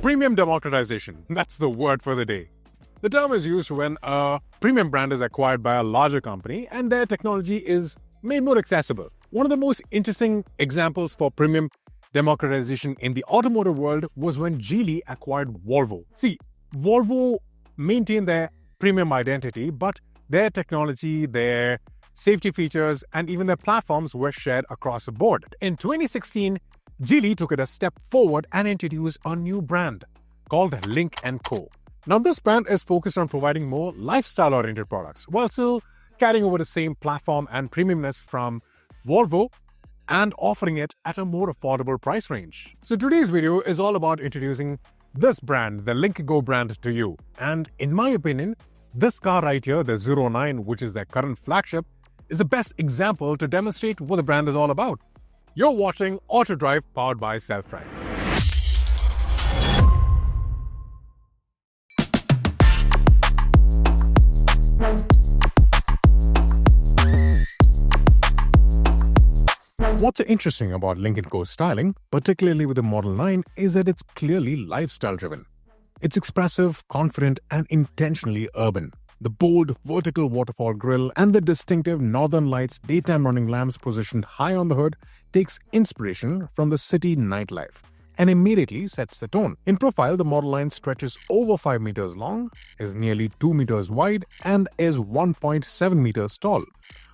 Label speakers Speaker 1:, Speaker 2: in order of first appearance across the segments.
Speaker 1: Premium democratization, that's the word for the day. The term is used when a premium brand is acquired by a larger company and their technology is made more accessible. One of the most interesting examples for premium democratization in the automotive world was when Geely acquired Volvo. See, Volvo maintained their premium identity, but their technology, their safety features, and even their platforms were shared across the board. In 2016, Geely took it a step forward and introduced a new brand called Lynk Co. Now, this brand is focused on providing more lifestyle-oriented products while still carrying over the same platform and premiumness from Volvo and offering it at a more affordable price range. So today's video is all about introducing this brand, the Lynk Co brand, to you. And in my opinion, this car right here, the 09, which is their current flagship, is the best example to demonstrate what the brand is all about. You're watching Auto Drive powered by Self-Drive. What's interesting about Lynk Co's styling, particularly with the Model 9, is that it's clearly lifestyle-driven. It's expressive, confident, and intentionally urban. The bold, vertical waterfall grille and the distinctive Northern Lights daytime running lamps positioned high on the hood takes inspiration from the city nightlife and immediately sets the tone. In profile, the Model 9 stretches over 5 meters long, is nearly 2 meters wide, and is 1.7 meters tall,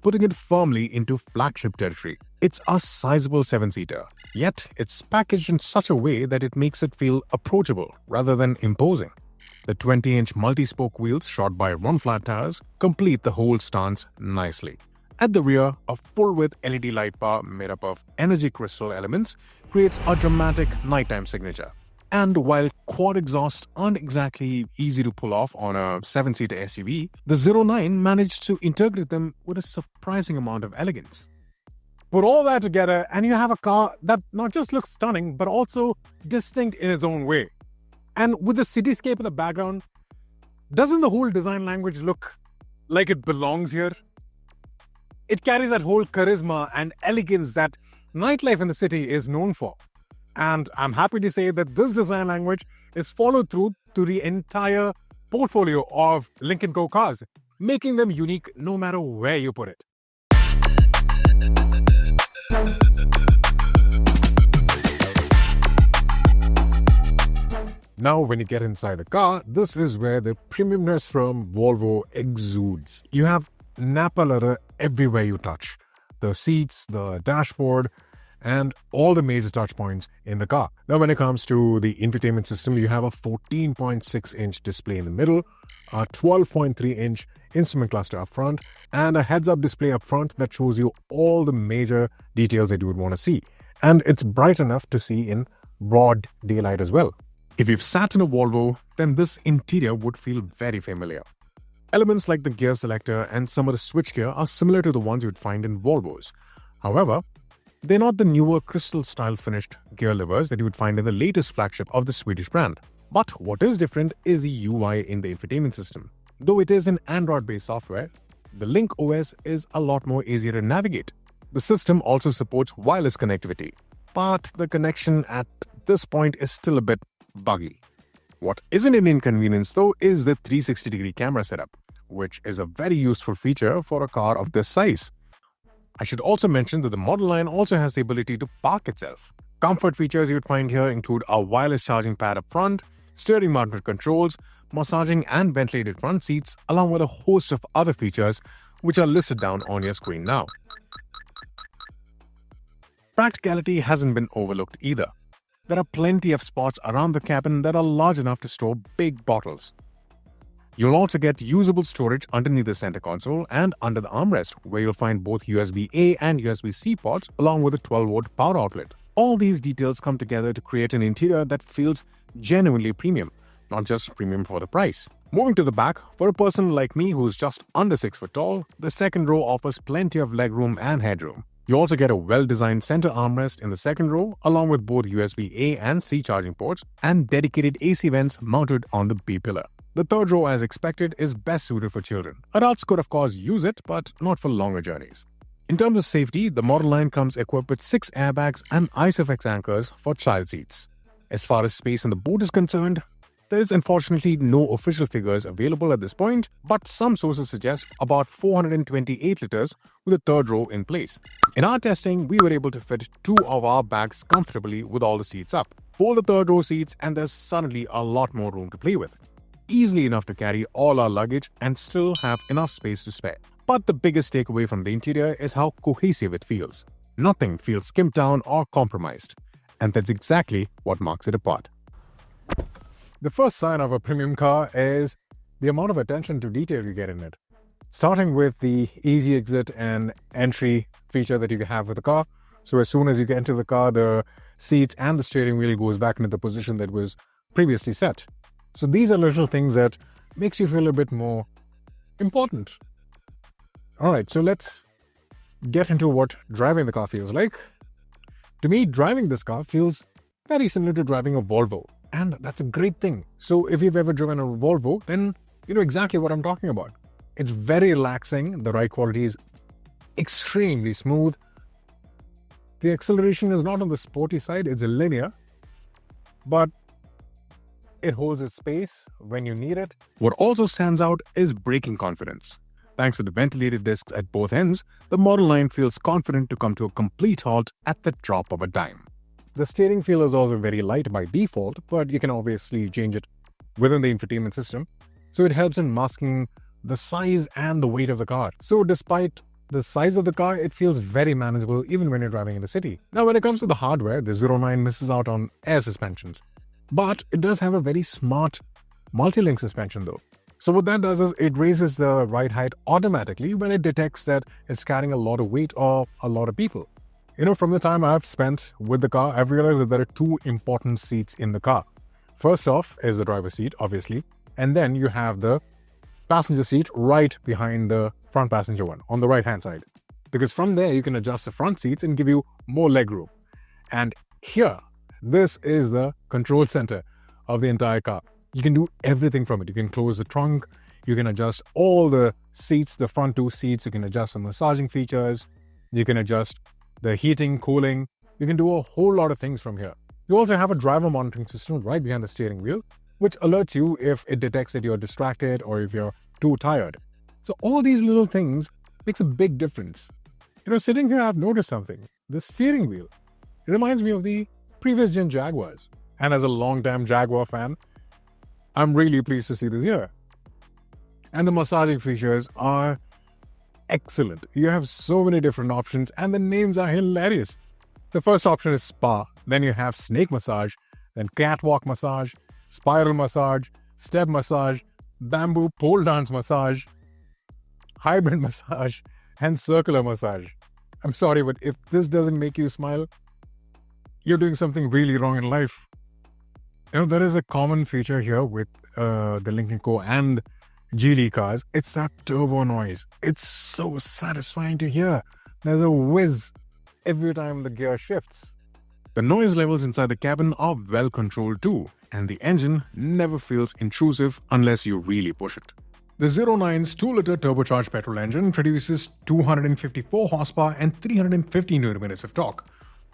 Speaker 1: putting it firmly into flagship territory. It's a sizable 7-seater, yet it's packaged in such a way that it makes it feel approachable rather than imposing. The 20-inch multi-spoke wheels shot by run-flat tires complete the whole stance nicely. At the rear, a full-width LED light bar made up of energy crystal elements creates a dramatic nighttime signature. And while quad exhausts aren't exactly easy to pull off on a 7-seater SUV, the 09 managed to integrate them with a surprising amount of elegance. Put all that together and you have a car that not just looks stunning, but also distinct in its own way. And with the cityscape in the background, doesn't the whole design language look like it belongs here? It carries that whole charisma and elegance that nightlife in the city is known for. And I'm happy to say that this design language is followed through to the entire portfolio of Lynk Co cars, making them unique no matter where you put it. Now, when you get inside the car, this is where the premiumness from Volvo exudes. You have Napa leather everywhere you touch. The seats, the dashboard, and all the major touch points in the car. Now, when it comes to the infotainment system, you have a 14.6-inch display in the middle, a 12.3-inch instrument cluster up front, and a heads-up display up front that shows you all the major details that you would want to see. And it's bright enough to see in broad daylight as well. If you've sat in a Volvo, then this interior would feel very familiar. Elements like the gear selector and some of the switchgear are similar to the ones you'd find in Volvos. However, they're not the newer crystal-style finished gear levers that you would find in the latest flagship of the Swedish brand. But what is different is the UI in the infotainment system. Though it is an Android-based software, the Lynk OS is a lot more easier to navigate. The system also supports wireless connectivity, but the connection at this point is still a bit buggy. What isn't an inconvenience though is the 360-degree camera setup, which is a very useful feature for a car of this size. I should also mention that the Model 9 also has the ability to park itself. Comfort features you would find here include a wireless charging pad up front, steering mounted controls, massaging and ventilated front seats, along with a host of other features which are listed down on your screen now. Practicality hasn't been overlooked either. There are plenty of spots around the cabin that are large enough to store big bottles. You'll also get usable storage underneath the center console and under the armrest, where you'll find both USB-A and USB-C ports along with a 12-volt power outlet. All these details come together to create an interior that feels genuinely premium, not just premium for the price. Moving to the back, for a person like me who's just under 6 foot tall, the second row offers plenty of legroom and headroom. You also get a well-designed center armrest in the second row, along with both USB-A and C charging ports and dedicated AC vents mounted on the B pillar. The third row, as expected, is best suited for children. Adults could of course use it, but not for longer journeys. In terms of safety, the Model 9 comes equipped with 6 airbags and ISOFIX anchors for child seats. As far as space in the boot is concerned, there is unfortunately no official figures available at this point, but some sources suggest about 428 liters with a third row in place. In our testing, we were able to fit 2 of our bags comfortably with all the seats up. Fold the third row seats and there's suddenly a lot more room to play with. Easily enough to carry all our luggage and still have enough space to spare. But the biggest takeaway from the interior is how cohesive it feels. Nothing feels skimped down or compromised. And that's exactly what marks it apart. The first sign of a premium car is the amount of attention to detail you get in it. Starting with the easy exit and entry feature that you have with the car. So as soon as you get into the car, the seats and the steering wheel goes back into the position that was previously set. So these are little things that makes you feel a bit more important. Alright, so let's get into what driving the car feels like. To me, driving this car feels very similar to driving a Volvo. And that's a great thing. So if you've ever driven a Volvo, then you know exactly what I'm talking about. It's very relaxing. The ride quality is extremely smooth. The acceleration is not on the sporty side. It's a linear. But it holds its space when you need it. What also stands out is braking confidence. Thanks to the ventilated discs at both ends, the Model 9 feels confident to come to a complete halt at the drop of a dime. The steering feel is also very light by default, but you can obviously change it within the infotainment system. So it helps in masking the size and the weight of the car. So despite the size of the car, it feels very manageable even when you're driving in the city. Now when it comes to the hardware, the 09 misses out on air suspensions. But it does have a very smart multi-link suspension though. So what that does is it raises the ride height automatically when it detects that it's carrying a lot of weight or a lot of people. You know, from the time I've spent with the car, I've realized that there are 2 important seats in the car. First off is the driver's seat, obviously. And then you have the passenger seat right behind the front passenger one on the right-hand side. Because from there, you can adjust the front seats and give you more leg room. And here, this is the control center of the entire car. You can do everything from it. You can close the trunk. You can adjust all the seats, the front 2 seats. You can adjust the massaging features. You can adjust the heating, cooling. You can do a whole lot of things from here. You also have a driver monitoring system right behind the steering wheel, which alerts you if it detects that you're distracted or if you're too tired. So all these little things makes a big difference. You know, sitting here, I've noticed something. The steering wheel, it reminds me of the previous gen Jaguars. And as a long-time Jaguar fan, I'm really pleased to see this here. And the massaging features are excellent. You have so many different options and the names are hilarious. The first option is spa, then you have snake massage, then catwalk massage, spiral massage, step massage, bamboo pole dance massage, hybrid massage, and circular massage. I'm sorry, but if this doesn't make you smile, you're doing something really wrong in life. You know, there is a common feature here with the Lynk Co and Geely cars. It's that turbo noise. It's so satisfying to hear. There's a whiz every time the gear shifts. The noise levels inside the cabin are well controlled too, and the engine never feels intrusive unless you really push it. The 09's 2-liter turbocharged petrol engine produces 254 horsepower and 350 Nm of torque,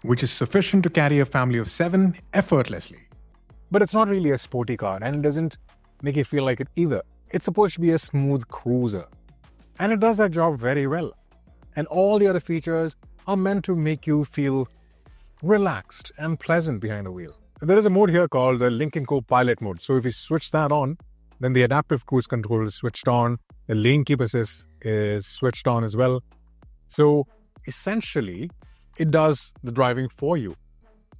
Speaker 1: which is sufficient to carry a family of 7 effortlessly. But it's not really a sporty car, and it doesn't make you feel like it either. It's supposed to be a smooth cruiser. And it does that job very well. And all the other features are meant to make you feel relaxed and pleasant behind the wheel. There is a mode here called the Lynk Co Pilot mode. So if you switch that on, then the adaptive cruise control is switched on. The lane keep assist is switched on as well. So essentially, it does the driving for you.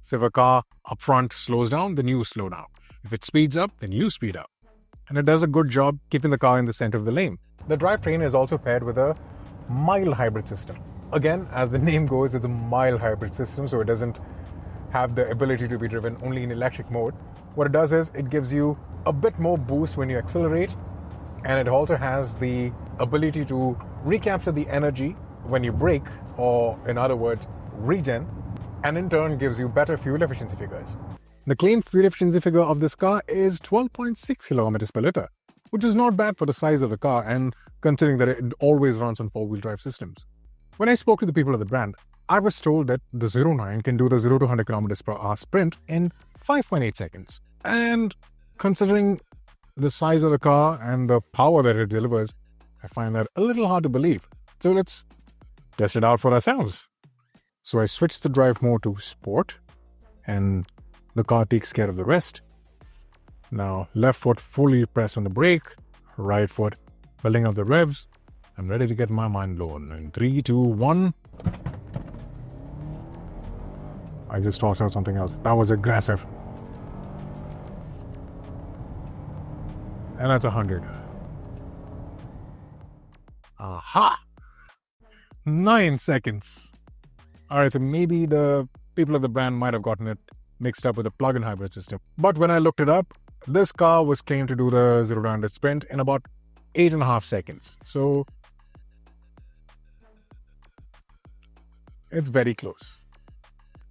Speaker 1: So if a car up front slows down, then you slow down. If it speeds up, then you speed up. And it does a good job keeping the car in the center of the lane. The drivetrain is also paired with a mild hybrid system. Again, as the name goes, it's a mild hybrid system, so it doesn't have the ability to be driven only in electric mode. What it does is it gives you a bit more boost when you accelerate, and it also has the ability to recapture the energy when you brake, or in other words, regen, and in turn gives you better fuel efficiency figures. The claimed fuel efficiency figure of this car is 12.6 kilometers per liter, which is not bad for the size of the car and considering that it always runs on 4-wheel drive systems. When I spoke to the people of the brand, I was told that the 09 can do the 0 to 100 kilometers per hour sprint in 5.8 seconds. And considering the size of the car and the power that it delivers, I find that a little hard to believe. So let's test it out for ourselves. So I switched the drive mode to Sport, and the car takes care of the rest. Now, left foot fully pressed on the brake, right foot building up the revs. I'm ready to get my mind blown. In 3, 2, 1. I just tossed out something else. That was aggressive. And that's 100. Aha! 9 seconds. Alright, so maybe the people of the brand might have gotten it mixed up with a plug-in hybrid system. But when I looked it up, this car was claimed to do the 0 to 100 sprint in about 8.5 seconds. So it's very close.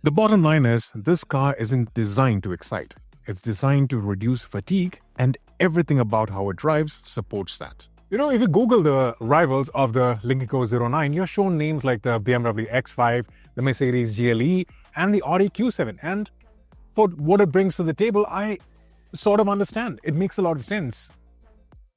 Speaker 1: The bottom line is, this car isn't designed to excite. It's designed to reduce fatigue, and everything about how it drives supports that. You know, if you Google the rivals of the Lynk Co 09, you're shown names like the BMW X5, the Mercedes GLE, and the Audi Q7. And for what it brings to the table, I sort of understand. It makes a lot of sense.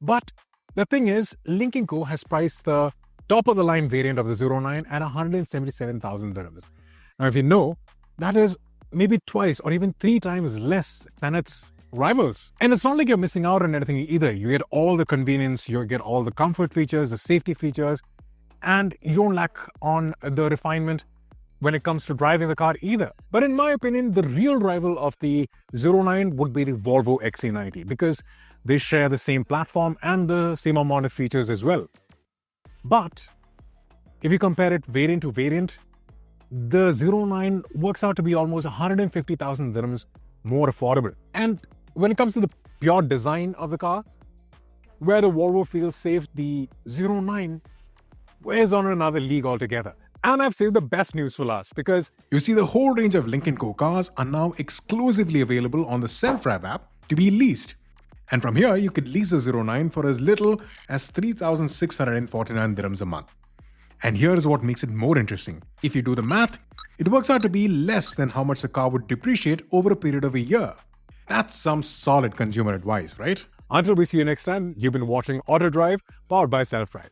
Speaker 1: But the thing is, Lynk Co has priced the top-of-the-line variant of the 09 at 177,000 dirhams. Now, if you know, that is maybe twice or even 3 times less than its rivals. And it's not like you're missing out on anything either. You get all the convenience, you get all the comfort features, the safety features, and you don't lack on the refinement when it comes to driving the car either. But in my opinion, the real rival of the 09 would be the Volvo XC90, because they share the same platform and the same amount of features as well. But if you compare it variant to variant, the 09 works out to be almost 150,000 dirhams more affordable. And when it comes to the pure design of the car, where the Volvo feels safe, the 09 wears on another league altogether. And I've saved the best news for last, because you see, the whole range of Lynk Co cars are now exclusively available on the Self-Drive app to be leased. And from here, you could lease the 09 for as little as 3,649 dirhams a month. And here's what makes it more interesting. If you do the math, it works out to be less than how much the car would depreciate over a period of a year. That's some solid consumer advice, right? Until we see you next time, you've been watching Auto Drive, powered by Self-Drive.